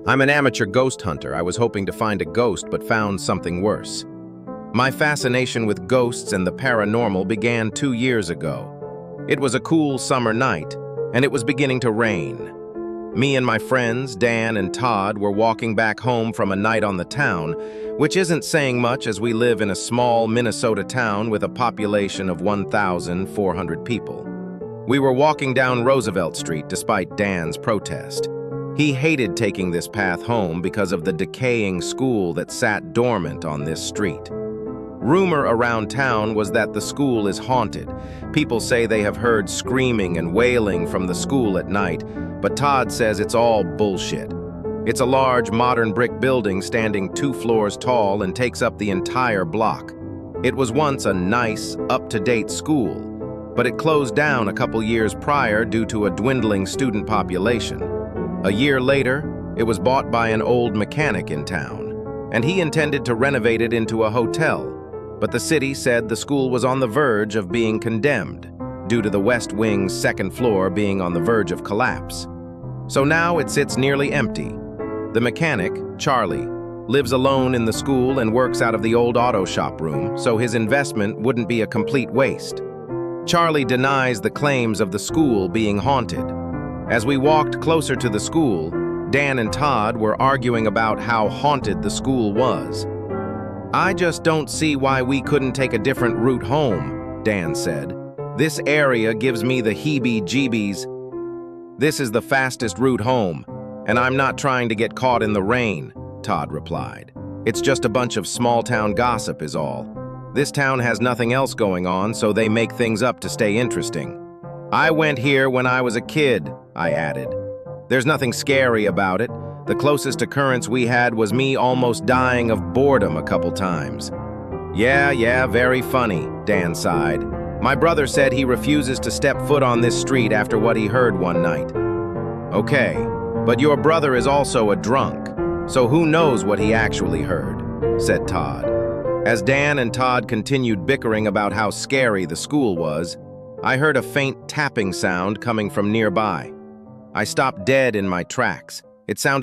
I'm an amateur ghost hunter. I was hoping to find a ghost, but found something worse. My fascination with ghosts and the paranormal began 2 years ago. It was a cool summer night, and it was beginning to rain. Me and my friends, Dan and Todd, were walking back home from a night on the town, which isn't saying much as we live in a small Minnesota town with a population of 1,400 people. We were walking down Roosevelt Street despite Dan's protest. He hated taking this path home because of the decaying school that sat dormant on this street. Rumor around town was that the school is haunted. People say they have heard screaming and wailing from the school at night, but Todd says it's all bullshit. It's a large modern brick building standing 2 floors tall and takes up the entire block. It was once a nice, up-to-date school, but it closed down a couple years prior due to a dwindling student population. A year later, it was bought by an old mechanic in town, and he intended to renovate it into a hotel, but the city said the school was on the verge of being condemned due to the West Wing's 2nd floor being on the verge of collapse. So now it sits nearly empty. The mechanic, Charlie, lives alone in the school and works out of the old auto shop room, so his investment wouldn't be a complete waste. Charlie denies the claims of the school being haunted. As we walked closer to the school, Dan and Todd were arguing about how haunted the school was. "I just don't see why we couldn't take a different route home," Dan said. "This area gives me the heebie-jeebies." "This is the fastest route home, and I'm not trying to get caught in the rain," Todd replied. "It's just a bunch of small-town gossip is all. This town has nothing else going on, so they make things up to stay interesting. I went here when I was a kid," I added. "There's nothing scary about it. The closest occurrence we had was me almost dying of boredom a couple times." Yeah, very funny," Dan sighed. "My brother said he refuses to step foot on this street after what he heard one night." "Okay, but your brother is also a drunk, so who knows what he actually heard," said Todd. As Dan and Todd continued bickering about how scary the school was, I heard a faint tapping sound coming from nearby. I stopped dead in my tracks. It sounded